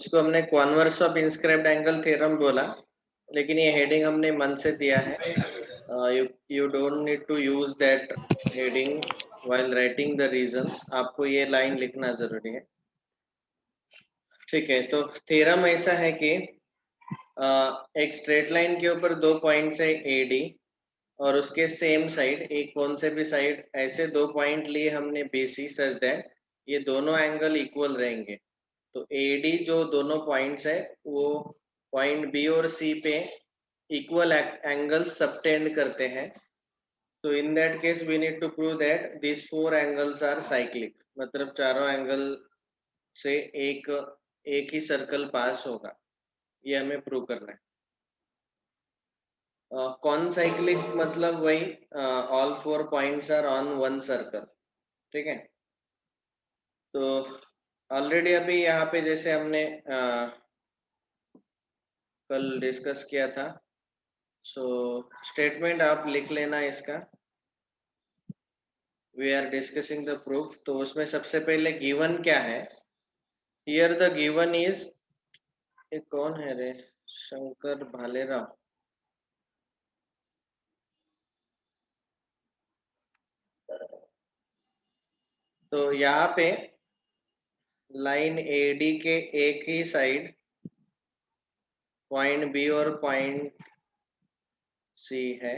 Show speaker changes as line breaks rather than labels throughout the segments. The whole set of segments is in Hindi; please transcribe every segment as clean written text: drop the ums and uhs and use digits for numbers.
उसको हमने converse of inscribed angle theorem बोला, लेकिन ये हेडिंग हमने मन से दिया है. You don't need to use that heading while writing the reasons. आपको ये लाइन लिखना जरूरी है. ठीक है, तो थ्योरम ऐसा है कि एक स्ट्रेट लाइन के ऊपर दो पॉइंट्स है AD और उसके सेम साइड एक कौन से भी साइड ऐसे दो पॉइंट लिए हमने BC सच दैट ये दोनों एंगल इक्वल रहेंगे. तो AD जो दोनों पॉइंट्स है वो पॉइंट B और C पे इक्वल एंगल सबटेंड करते हैं. तो in that case we need to prove that this four angles are cyclic. मतलब चारों एंगल से एक ही सर्कल पास होगा, ये हमें प्रूव करना है. कौन साइक्लिक मतलब वही all four points are on one circle. ठीक है, तो ऑलरेडी अभी यहाँ पे जैसे हमने कल डिस्कस किया था, सो स्टेटमेंट आप लिख लेना इसका. We are discussing the proof. तो उसमें सबसे पहले गिवन क्या है. हियर द गिवन इज, ये कौन है रे, शंकर भालेराव. तो यहाँ पे लाइन AD के एक ही साइड पॉइंट B और पॉइंट C है.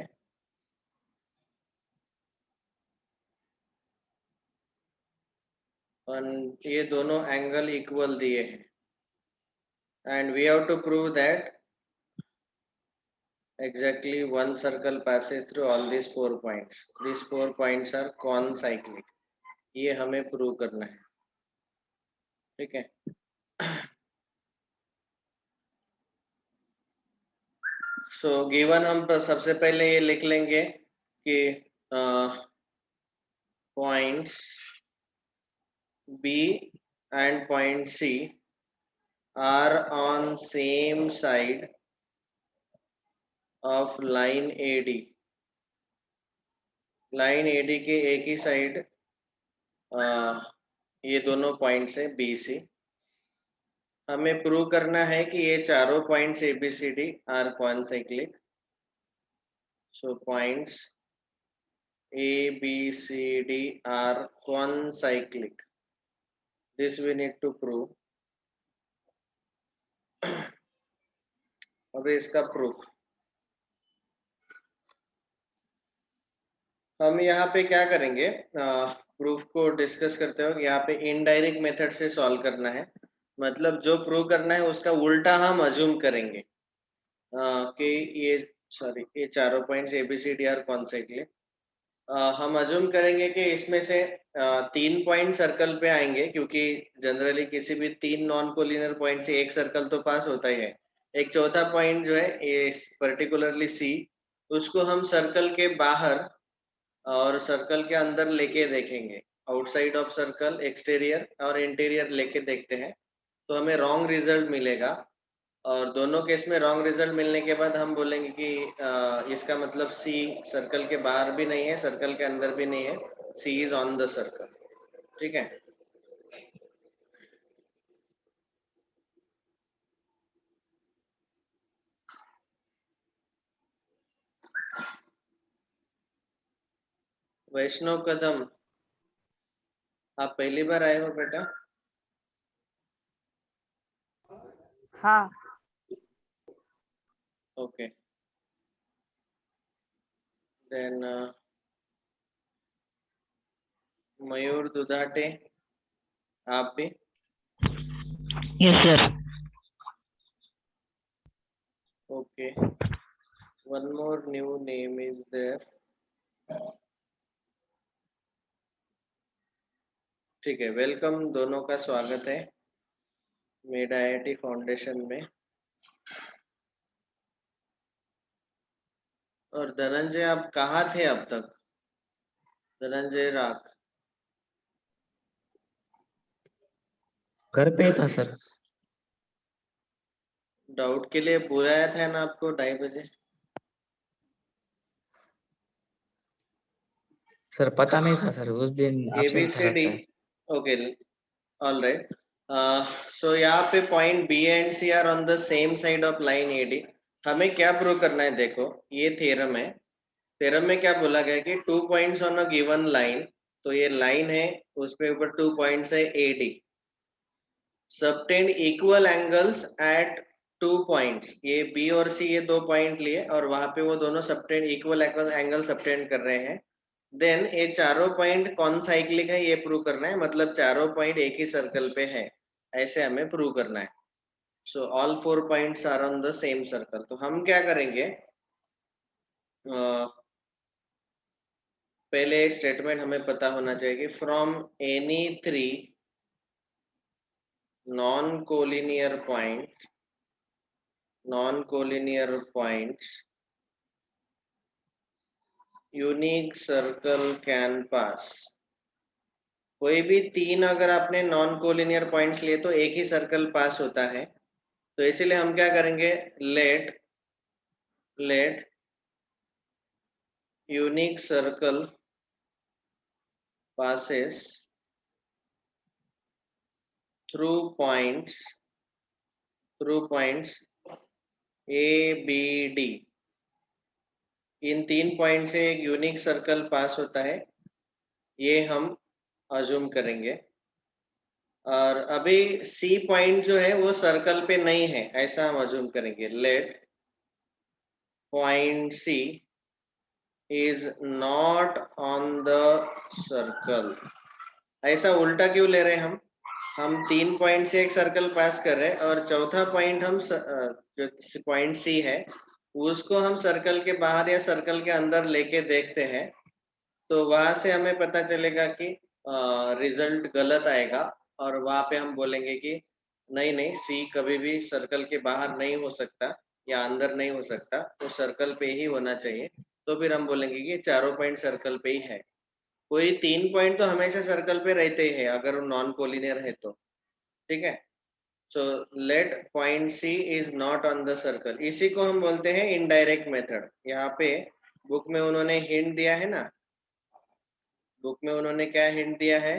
और ये दोनों एंगल इक्वल दिए हैं. And we have to prove that exactly one circle passes through all these 4 points. These 4 points are concyclic. ये हमें प्रूव करना है. ठीक है, सो गिवन हम सबसे पहले ये लिख लेंगे कि points B and point C are on same side of line AD. Line AD के एक ही साइड ये दोनों पॉइंट्स है BC. हमें प्रूव करना है कि ये चारों points ABCD are concyclic. So points ABCD are concyclic. This we need to prove. अब इसका प्रूफ हम यहाँ पे क्या करेंगे, प्रूफ को डिस्कस करते हो. यहाँ पे इनडायरेक्ट मेथड से सॉल्व करना है. मतलब जो प्रूव करना है उसका उल्टा हम अज्यूम करेंगे कि ये चारों पॉइंट्स ABCD आर कॉनसाइक्लिक. हम अज्यूम करेंगे कि इसमें से 3 पॉइंट सर्कल पे आएंगे, क्योंकि जनरली किसी भी 3 नॉन कोलिनियर पॉइंट से एक सर्कल तो पास होता ही है. एक चौथा पॉइंट जो है ये पर्टिकुलरली C, उसको हम सर्कल के बाहर और सर्कल के अंदर लेके देखेंगे. आउटसाइड ऑफ सर्कल, एक्सटीरियर और इंटीरियर लेके देखते हैं तो हमें रॉन्ग रिजल्ट मिलेगा. और दोनों केस में रॉन्ग रिजल्ट मिलने के बाद हम बोलेंगे कि इसका मतलब C सर्कल के बाहर भी नहीं है, सर्कल के अंदर भी नहीं है, C is on the circle. ठीक है, वैष्णव कदम, आप पहली बार आए हो बेटा?
हाँ.
ओके, देन मयूर दुधाटे, आप भी?
Yes sir.
Okay, one more new name is there. ठीक है, वेलकम, दोनों का स्वागत है मेड IIT फाउंडेशन में. और धनंजय, आप कहाँ थे अब तक? धनंजय राख,
घर पे ही था सर.
डाउट के लिए बुलाया था ना आपको 2:30 बजे?
सर पता नहीं था सर, उस दिन absent था
ABCD.
लगता है.
Okay, all right. सो यहाँ पे point B and C are on the same side of line AD. हमें क्या प्रूव करना है? देखो ये थ्योरम है। थ्योरम में क्या बोला गया कि 2 points on a given line, तो ये लाइन है, उसके ऊपर 2 पॉइंट्स है AD, subtend equal angles at 2 points. ये बी और सी ये 2 पॉइंट लिए और वहां पे वो दोनों सबटेंड इक्वल एंगल सबटेंड कर रहे हैं। देन ये चारों पॉइंट कौन साइक्लिक है ये प्रूव करना है, मतलब चारों पॉइंट एक ही सर्कल पे है, ऐसे हमें प्रूव करना है। So all 4 points are on the same circle. तो हम क्या करेंगे, पहले स्टेटमेंट हमें पता होना चाहिए कि from any 3 non collinear points unique circle can pass. कोई भी 3 अगर आपने नॉन कोलिनियर पॉइंट्स लिए तो एक ही सर्कल पास होता है। तो इसीलिए हम क्या करेंगे, let unique circle passes through points A, B, D। इन 3 पॉइंट से एक यूनिक सर्कल पास होता है, ये हम अज्यूम करेंगे। और अभी C पॉइंट जो है वो सर्कल पे नहीं है, ऐसा हम अज्यूम करेंगे। Let point C is not on the circle। ऐसा उल्टा क्यों ले रहे हैं हम 3 पॉइंट से एक सर्कल पास कर रहे हैं और चौथा पॉइंट हम जो पॉइंट सी है उसको हम सर्कल के बाहर या सर्कल के अंदर लेके देखते हैं, तो वहां से हमें पता चलेगा कि रिजल्ट गलत आएगा और वहां पे हम बोलेंगे कि नहीं नहीं, सी कभी भी सर्कल के बाहर नहीं हो सकता या अंदर नहीं हो सकता, तो सर्कल पे ही होना चाहिए। तो फिर हम बोलेंगे कि चारों पॉइंट सर्कल पे ही है। कोई 3 पॉइंट तो हमेशा सर्कल पे रहते ही है अगर वो नॉन कोलिनियर है तो, ठीक है। So let point C is not on the circle, इसी को हम बोलते हैं इनडायरेक्ट मेथड। यहाँ पे बुक में उन्होंने हिंट दिया है ना, बुक में उन्होंने क्या हिंट दिया है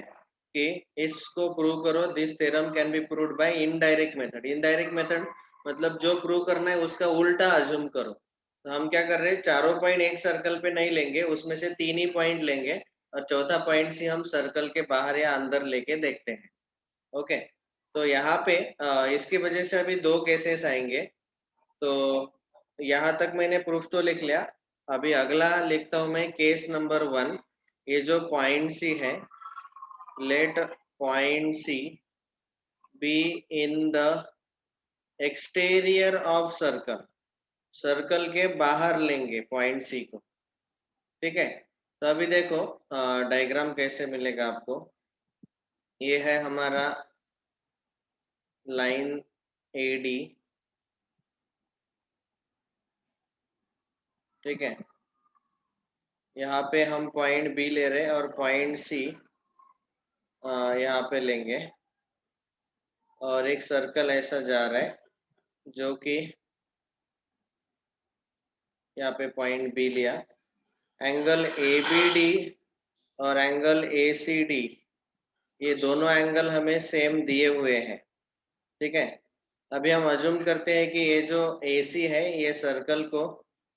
कि इसको प्रूव करो, this theorem can be proved bye indirect method. Indirect method मतलब जो प्रूव करना है उसका उल्टा अज्यूम करो। तो हम क्या कर रहे हैं, चारों पॉइंट एक सर्कल पे नहीं लेंगे, उसमें से 3 ही पॉइंट लेंगे और चौथा पॉइंट से हम सर्कल के बाहर या अंदर लेके देखते हैं। ओके, तो यहाँ पे इसकी वजह से अभी 2 केसेस आएंगे। तो यहाँ तक मैंने प्रूफ तो लिख लिया, अभी अगला लिखता हूँ मैं केस नंबर 1। ये जो पॉइंट सी है, let point C be in the exterior of circle, circle के बाहर लेंगे पॉइंट सी को, ठीक है। तो अभी देखो डायग्राम कैसे मिलेगा आपको। ये है हमारा लाइन एडी, ठीक है। यहाँ पे हम पॉइंट बी ले रहे हैं और पॉइंट सी यहाँ पे लेंगे और एक सर्कल ऐसा जा रहा है जो कि यहाँ पे पॉइंट बी लिया। एंगल ABD और एंगल ACD, ये दोनों एंगल हमें सेम दिए हुए हैं, ठीक है। अभी हम अज्यूम करते हैं कि ये जो AC है ये सर्कल को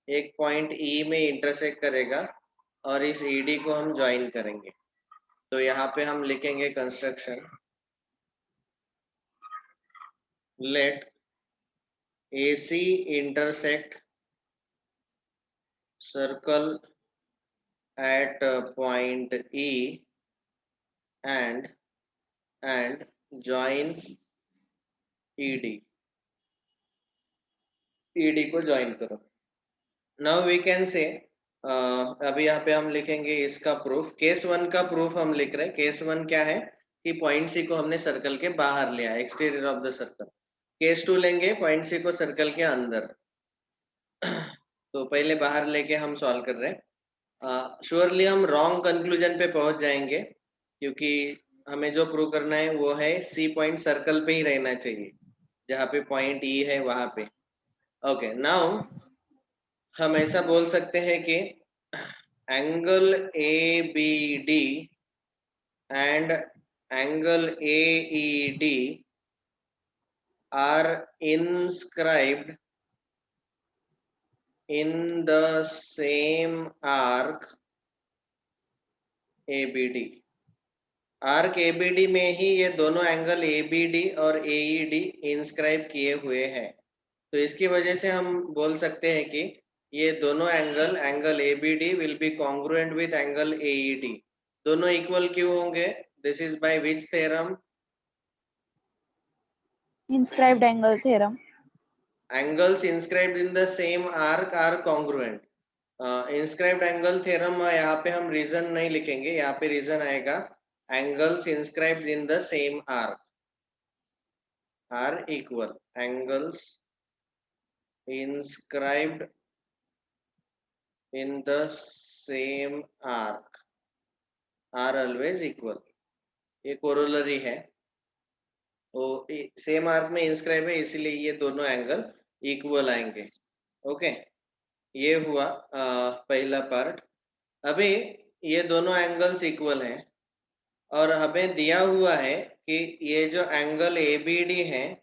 एक पॉइंट E में इंटरसेक्ट करेगा और इस ED को हम ज्वाइन करेंगे। तो यहाँ पे हम लिखेंगे construction, let AC intersect circle at point E and join ED को ज्वाइन करो। नाउ वी कैन से अभी यहाँ पे हम लिखेंगे इसका प्रूफ। केस 1 का प्रूफ हम लिख रहे हैं। केस 1 क्या है कि पॉइंट सी को हमने सर्कल के बाहर लिया, exterior of the circle. Case 2 लेंगे पॉइंट सी को सर्कल के अंदर। तो पहले बाहर लेके हम सॉल्व कर रहे हैं। श्योरली हम रॉन्ग कंक्लूजन पे पहुंच जाएंगे क्योंकि हमें जो प्रूव करना है वो है सी पॉइंट सर्कल पे ही रहना चाहिए, जहाँ पे पॉइंट ई है वहां पे। ओके, नाउ हम ऐसा बोल सकते हैं कि angle ABD and angle AED are inscribed in the same arc ABD. Arc ABD में ही ये दोनों एंगल एबीडी और एईडी इंस्क्राइब किए हुए हैं, तो इसकी वजह से हम बोल सकते हैं कि ये दोनों angle ABD will be congruent with angle AED. दोनों इक्वल क्यों होंगे? This is by which theorem?
Inscribed angle theorem.
Angles inscribed in the same arc are congruent. Inscribed angle theorem यहाँ पे हम रीजन नहीं लिखेंगे, यहाँ पे रीजन आएगा angles inscribed in the same arc are equal. Angles inscribed in the same arc are always equal. ये कोरोलरी है, तो सेम आर्क में इंस्क्राइब है इसलिए ये दोनों एंगल इक्वल आएंगे. ओके, ये हुआ पहला पार्ट. अभी ये दोनों एंगल्स इक्वल हैं और हमें दिया हुआ है कि ये जो एंगल एबीडी है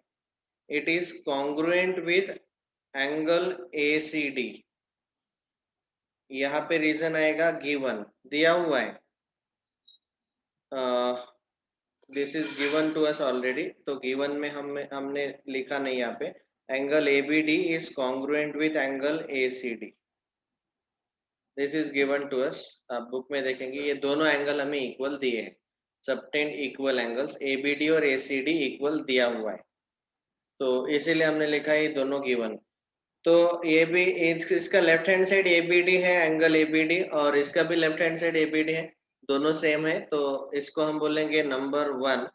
it is congruent with angle ACD. यहाँ पे रीजन आएगा गिवन, दिया हुआ है. This is given to us already, तो गिवन में हमने लिखा नहीं यहाँ पे. Angle ABD is congruent with angle ACD. This is given to us. आप बुक में देखेंगे ये दोनों एंगल हमें इक्वल दिए हैं. सबटेंड इक्वल एंगल्स एबीडी और एसीडी इक्वल दिया हुआ है, तो इसीलिए हमने लिखा है ये दोनों गिवन. तो ये भी इसका लेफ्ट हैंड साइड एबीडी है, एंगल एबीडी, और इसका भी लेफ्ट हैंड साइड एबीडी है, दोनों सेम है. तो इसको हम बोलेंगे नंबर 1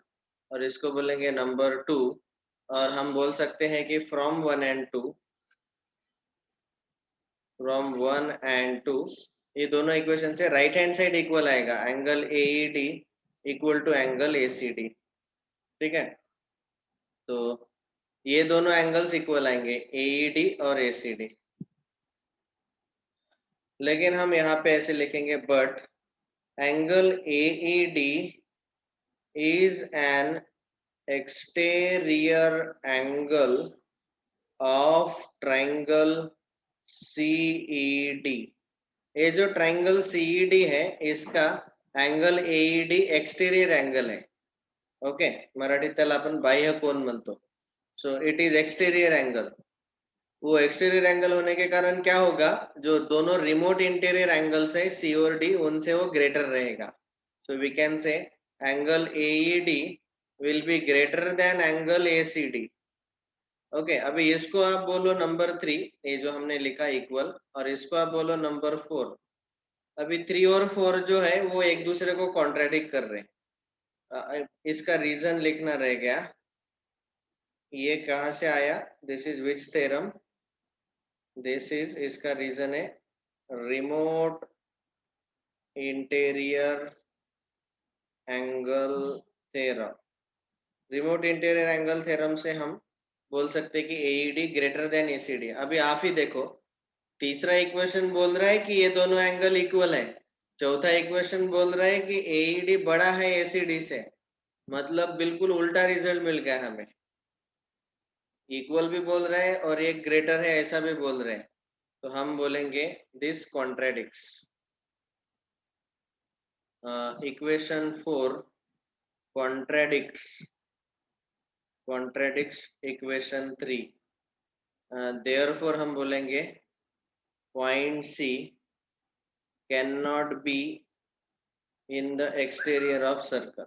और इसको बोलेंगे नंबर 2. और हम बोल सकते हैं कि फ्रॉम 1 and 2 ये दोनों इक्वेशन से राइट हैंड साइड इक्वल आएगा, angle AED equal to angle ACD. ठीक है, तो ये दोनों एंगल्स इक्वल आएंगे एईडी और एसीडी. लेकिन हम यहाँ पे ऐसे लिखेंगे, but angle AED is an exterior angle of triangle CED. ये जो ट्राइंगल CED है इसका एंगल AED एक्सटेरियर एंगल है. ओके, मराठीत त्याला आपण बाह्य कोन म्हणतो. So it is exterior angle. वो एक्सटेरियर एंगल होने के कारण क्या होगा, जो दोनों रिमोट इंटीरियर एंगल्स है C और D उनसे वो ग्रेटर रहेगा. So we can say angle AED will be greater than angle ACD. Okay, अभी इसको आप बोलो नंबर 3, ये जो हमने लिखा इक्वल, और इसको आप बोलो नंबर 4. अभी 3 और 4 जो है वो एक दूसरे को कॉन्ट्राडिक्ट कर रहे हैं. इसका रीजन लिखना रह गया. ये कहाँ से आया? This is which theorem? This is, इसका रीजन है remote interior angle theorem. Remote interior angle theorem से हम बोल सकते हैं कि एईडी ग्रेटर देन एसीडी. अभी आप ही देखो, तीसरा इक्वेशन बोल रहा है कि ये दोनों एंगल इक्वल है, चौथा इक्वेशन बोल रहा है कि एईडी बड़ा है एसीडी से. मतलब बिल्कुल उल्टा रिजल्ट मिल गया हमें. इक्वल भी बोल रहे हैं और एक ग्रेटर है ऐसा भी बोल रहे हैं, तो हम बोलेंगे this contradicts. Equation 4 contradicts equation 3. therefore हम बोलेंगे point C cannot be in the exterior of circle.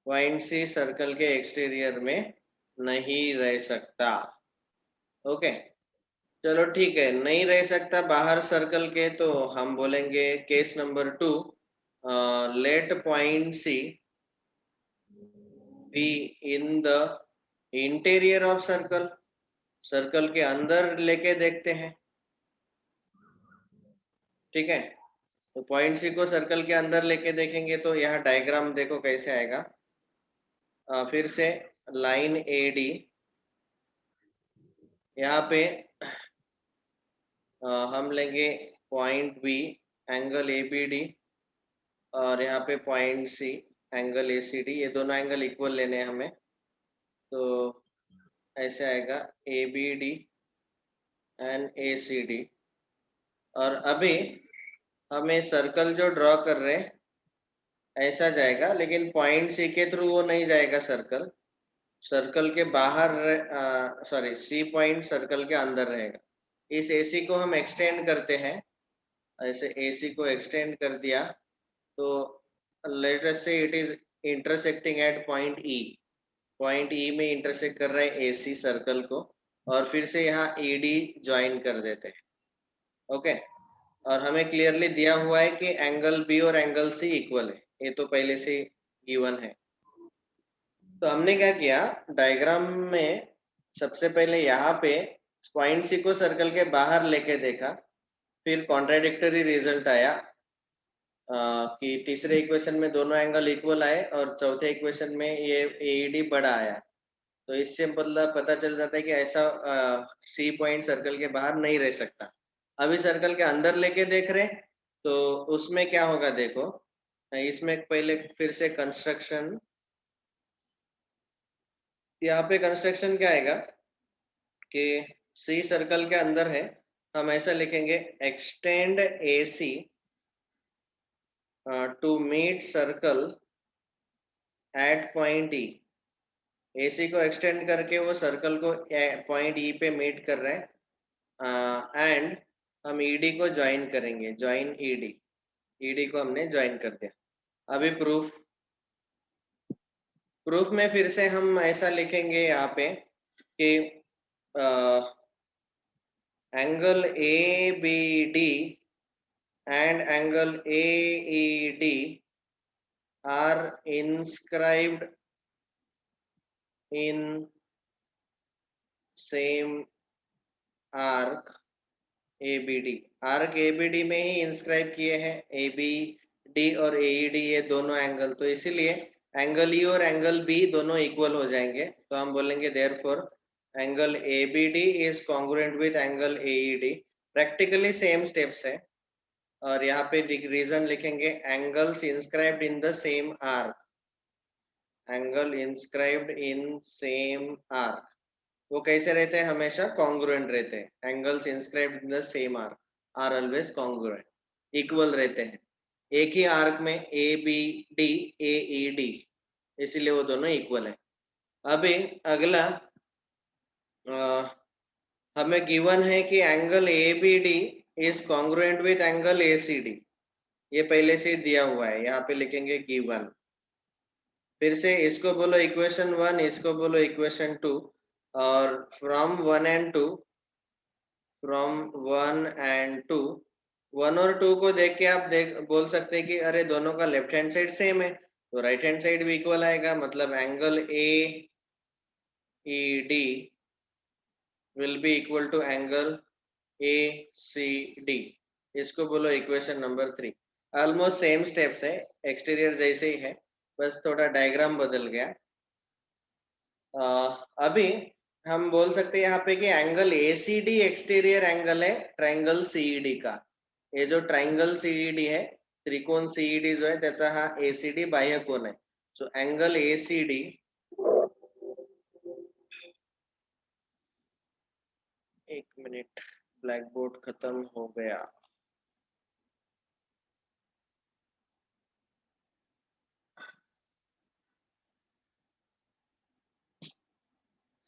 Point C circle के एक्सटीरियर में नहीं रह सकता. ओके, चलो ठीक है, नहीं रह सकता बाहर सर्कल के, तो हम बोलेंगे case number 2, let point C be in the interior of circle. Circle के अंदर लेके देखते हैं. ठीक है, तो पॉइंट C को सर्कल के अंदर लेके देखेंगे तो यह डायग्राम देखो कैसे आएगा. फिर से लाइन AD, यहाँ पे हम लेंगे पॉइंट B एंगल ABD, और यहाँ पे पॉइंट C एंगल ACD. ये दोनों एंगल इक्वल लेने हैं हमें. तो ऐसे आएगा ABD एंड ACD। और अभी हम ये सर्कल जो ड्रॉ कर रहे हैं ऐसा जाएगा, लेकिन पॉइंट सी के थ्रू वो नहीं जाएगा सर्कल, सर्कल के बाहर, सॉरी सी पॉइंट सर्कल के अंदर रहेगा। इस AC को हम एक्सटेंड करते हैं, ऐसे AC को एक्सटेंड कर दिया तो लेट अस से it is intersecting at point E। Point E में इंटरसेक्ट कर रहा है AC सर्कल को, और फिर से यहाँ ED ज्वाइन कर देते हैं। ओके, और हमें क्लियरली दिया हुआ है कि एंगल B और एंगल C इक्वल है, ये तो पहले से गिवन है। तो हमने क्या किया, डायग्राम में सबसे पहले यहाँ पे पॉइंट C को सर्कल के बाहर लेके देखा, फिर कॉन्ट्राडिक्टरी रिजल्ट आया कि तीसरे इक्वेशन में दोनों एंगल इक्वल आए और चौथे इक्वेशन में ये AED बड़ा आया। तो इससे मतलब पता चल जाता है कि ऐसा C पॉइंट सर्कल के बाहर नहीं रह सकता। अभी सर्कल के अंदर लेके देख रहे तो उसमें क्या होगा देखो, इसमें पहले फिर से कंस्ट्रक्शन, यहाँ पे कंस्ट्रक्शन क्या आएगा कि C सर्कल के अंदर है, हम ऐसा लिखेंगे extend AC to meet circle at point E। AC को एक्सटेंड करके वो सर्कल को पॉइंट E पे मीट कर रहे हैं, एंड हम ED को ज्वाइन करेंगे, ज्वाइन ED को हमने ज्वाइन कर दिया। अभी प्रूफ में फिर से हम ऐसा लिखेंगे यहाँ पे कि angle ABD and angle AED are inscribed in same arc ABD। Arc ABD में ही इंस्क्राइब किए हैं ABD और AED, ये दोनों एंगल, तो इसीलिए एंगल E और एंगल B दोनों इक्वल हो जाएंगे। तो हम बोलेंगे therefore angle ABD is congruent with angle AED। Practically same steps है, और यहाँ पे रीजन लिखेंगे angles inscribed in the same arc, angle inscribed in same arc वो कैसे रहते हैं, हमेशा कॉन्ग्रुएंट रहते हैं। Angles inscribed in the same arc are always congruent, equal रहते हैं एक ही आर्क में, ABD AED, इसीलिए वो दोनों इक्वल है। अभी अगला हमें गिवन है कि angle ABD is congruent with angle ACD, ये पहले से दिया हुआ है, यहाँ पे लिखेंगे गिवन। फिर से इसको बोलो इक्वेशन 1, इसको बोलो इक्वेशन 2, और फ्रॉम 1 एंड 2, फ्रॉम 1 एंड 2, 1 और 2 को देख के आप बोल सकते हैं कि अरे दोनों का लेफ्ट हैंड साइड सेम है, तो राइट हैंड साइड भी इक्वल आएगा, मतलब angle AED will be equal to angle ACD। इसको बोलो equation number 3। Almost same steps है, एक्सटीरियर जैसे ही है, बस थोड़ा डायग्राम बदल गया। अभी हम बोल सकते हैं यहाँ पे कि एंगल ACD एक्सटीरियर एंगल है ट्रायंगल CED का। ये जो ट्रायंगल CED है, त्रिकोण CED जो है त्याचा हा ACD बाह्य कोण है। सो एंगल ACD, एक मिनट, ब्लैक बोर्ड खत्म हो गया।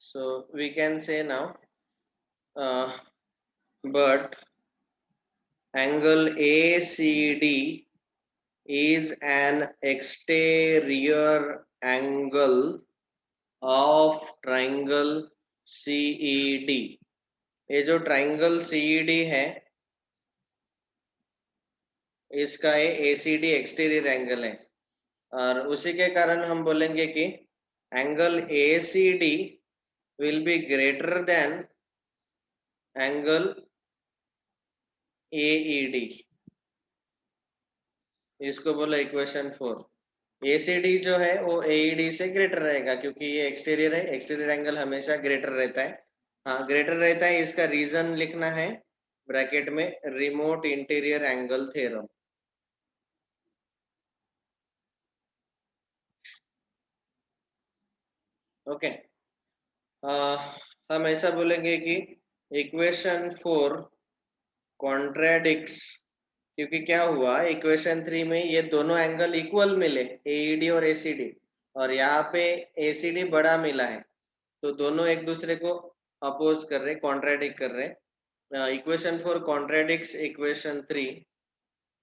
So we can say now, but angle ACD is an exterior angle of triangle CED। ये जो ट्राइंगल CED है इसका ये ACD एक्सटीरियर एंगल है, और उसी के कारण हम बोलेंगे कि angle ACD will be greater than angle AED। इसको बोलो इक्वेशन 4। ACD जो है वो AED से ग्रेटर रहेगा, क्योंकि ये एक्सटीरियर है, एक्सटीरियर एंगल हमेशा ग्रेटर रहता है। हाँ ग्रेटर रहता है, इसका रीजन लिखना है ब्रैकेट में, remote interior angle theorem. Okay, हम ऐसा बोलेंगे कि इक्वेशन 4 कॉन्ट्राडिक्ट्स, क्योंकि क्या हुआ इक्वेशन 3 में ये दोनों एंगल इक्वल मिले, AED और ACD, और यहाँ पे ACD बड़ा मिला है, तो दोनों एक दूसरे को अपोज कर रहे, कॉन्ट्राडिक्ट कर रहे। Equation 4 contradicts equation 3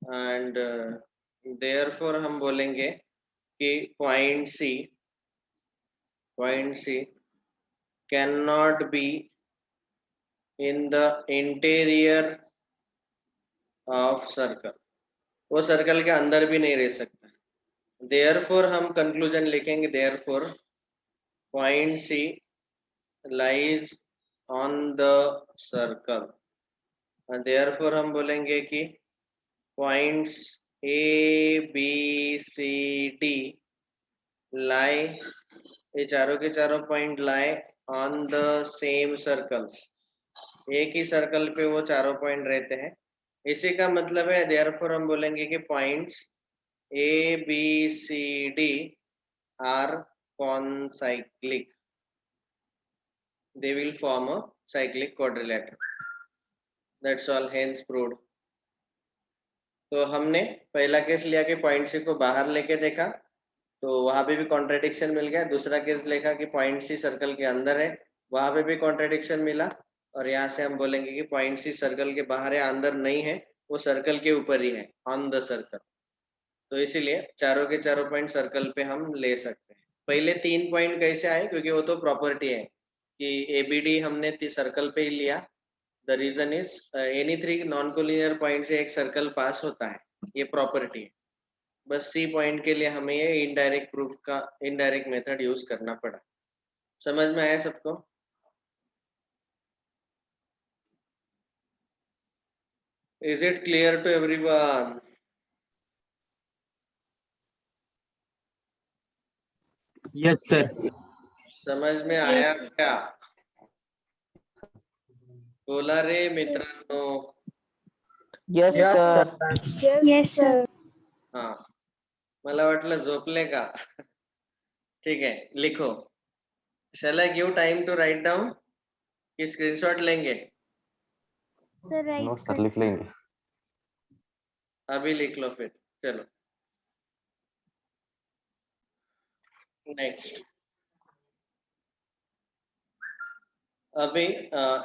and therefore हम बोलेंगे कि point C can not be in the interior of circle, वो सर्कल के अंदर भी नहीं रह सकता। देयरफॉर हम कंक्लूजन लिखेंगे, therefore point C lies on the circle, therefore हम बोलेंगे कि पॉइंट्स ABCD लाई, ये चारों के चारों point lie on the same circle, एक ही सर्कल पे वो चारों पॉइंट रहते हैं। इसी का मतलब है देयरफॉर हम बोलेंगे कि points ABCD are concyclic, they will form a cyclic quadrilateral. That's all, hence proved. तो हमने पहला केस लिया कि पॉइंट सी को बाहर लेके देखा, तो वहां पे भी कॉन्ट्रेडिक्शन मिल गया। दूसरा केस लिखा कि पॉइंट सी सर्कल के अंदर है, वहां पे भी कॉन्ट्रेडिक्शन मिला। और यहाँ से हम बोलेंगे कि पॉइंट सी सर्कल के बाहर है, अंदर नहीं है, वो सर्कल के ऊपर ही है, ऑन द सर्कल। तो इसीलिए चारों के चारों पॉइंट सर्कल पे हम ले सकते हैं। पहले 3 पॉइंट कैसे आए, क्योंकि वो तो प्रॉपर्टी है कि ABD हमने सर्कल पे ही लिया। The reason is any 3 non collinear point से एक सर्कल पास होता है, ये प्रॉपर्टी है। बस C पॉइंट के लिए हमें ये इनडायरेक्ट प्रूफ का इनडायरेक्ट मेथड यूज करना पड़ा। समझ में आया सबको? Is it clear to everyone?
Yes sir.
समझ में आया क्या? बोला रे मित्रांनो।
Yes sir.
Yes, sir.
हाँ, मला वाटलं झोपले का? ठीक है, लिखो। Shall I give time to write down कि स्क्रीनशॉट लेंगे?
Sir, right.
नोट सर लिख लेंगे।
अभी लिख लो फिर, चलो नेक्स्ट। अभी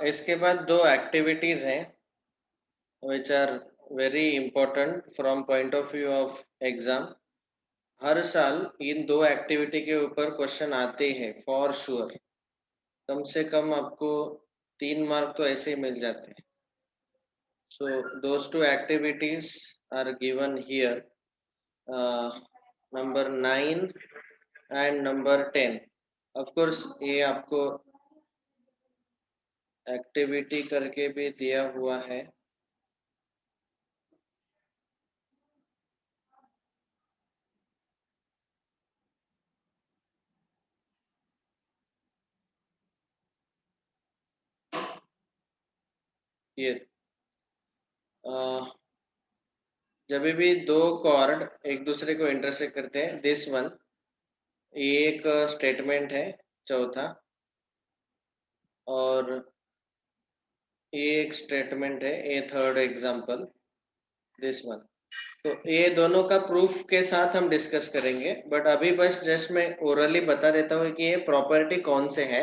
इसके बाद 2 एक्टिविटीज हैं which are very important from point of view of exam। हर साल इन 2 एक्टिविटी के ऊपर क्वेश्चन आते हैं फॉर श्योर, कम से कम आपको 3 मार्क तो ऐसे ही मिल जाते हैं। So those 2 activities are given here, number 9 and number 10। of course ये आपको एक्टिविटी करके भी दिया हुआ है। ये जब भी 2 कॉर्ड एक दूसरे को इंटरसेक्ट करते हैं, दिस वन, ये एक स्टेटमेंट है चौथा, और ये एक स्टेटमेंट है, ये थर्ड एग्जांपल, दिस वन। तो ये दोनों का प्रूफ के साथ हम डिस्कस करेंगे, बट अभी बस जस्ट मैं ओरली बता देता हूँ कि ये प्रॉपर्टी कौन से है,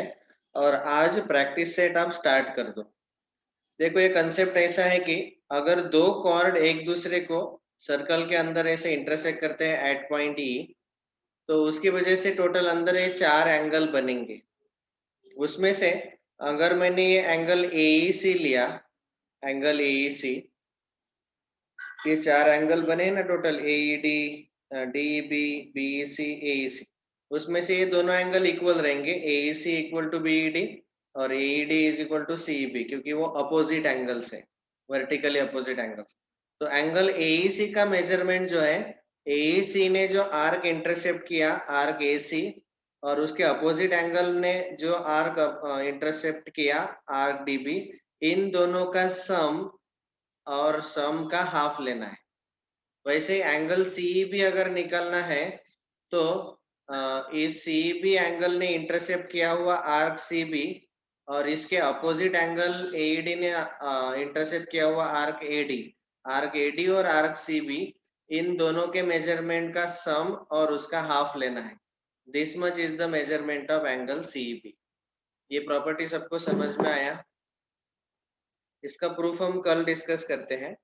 और आज प्रैक्टिस सेट आप स्टार्ट कर दो। देखो ये कंसेप्ट ऐसा है कि अगर 2 कॉर्ड एक दूसरे को सर्कल के अंदर ऐसे इंटरसेक्ट करते हैं एट पॉइंट E, तो उसकी वजह से टोटल अंदर ये 4 एंगल बनेंगे। उसमें से अगर मैंने ये एंगल AEC लिया, एंगल AEC, ये 4 एंगल बने ना total, AED, DEB, BEC, AEC, उसमें से ये दोनों एंगल इक्वल रहेंगे, AEC इक्वल टू BED और AED is equal to CEB, क्योंकि वो अपोजिट एंगल्स है, वर्टिकली अपोजिट एंगल्स। तो एंगल AEC का मेजरमेंट जो है, AEC ने जो आर्क इंटरसेप्ट किया, आर्क AC, और उसके अपोजिट एंगल ने जो आर्क इंटरसेप्ट किया, आर्क DB, इन दोनों का सम और सम का हाफ लेना है। वैसे एंगल CEB अगर निकालना है, तो इस CEB एंगल ने इंटरसेप्ट किया हुआ आर्क CB और इसके अपोजिट एंगल AED ने इंटरसेप्ट किया हुआ आर्क AD और आर्क CB, इन दोनों के मेजरमेंट का सम और उसका हाफ लेना है. This much is the measurement of angle CEB. ये प्रॉपर्टी सबको समझ में आया? इसका प्रूफ हम कल डिस्कस करते हैं.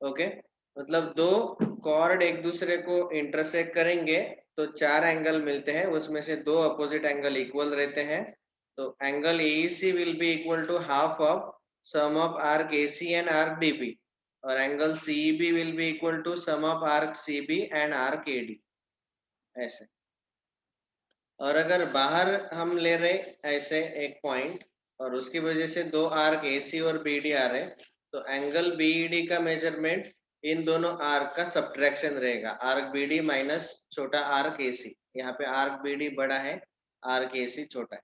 ओके, मतलब दो कॉर्ड एक दूसरे को इंटरसेक्ट करेंगे तो 4 एंगल मिलते हैं, उसमें से 2 अपोजिट एंगल इक्वल रहते हैं. तो angle AEC will be equal to half of sum of arc AC and arc DB, और angle CEB will be equal to sum of arc CB and arc AD. ऐसे. और अगर बाहर हम ले रहे ऐसे एक पॉइंट और उसकी वजह से 2 आर्क AC और BD आ रहे, तो एंगल BED का मेजरमेंट इन दोनों आर्क का सब्ट्रैक्शन रहेगा, आर्क BD माइनस छोटा आर्क AC. यहाँ पे आर्क BD बड़ा है, आर्क AC छोटा है.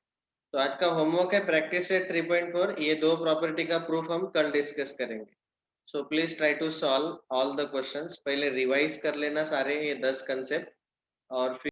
तो आज का होमवर्क है प्रैक्टिस सेट 3.4. ये दो प्रॉपर्टी का प्रूफ हम कल डिस्कस करेंगे. So please try to solve all the questions. पहले रिवाइज कर लेना सारे ये 10 कंसेप्ट और फिर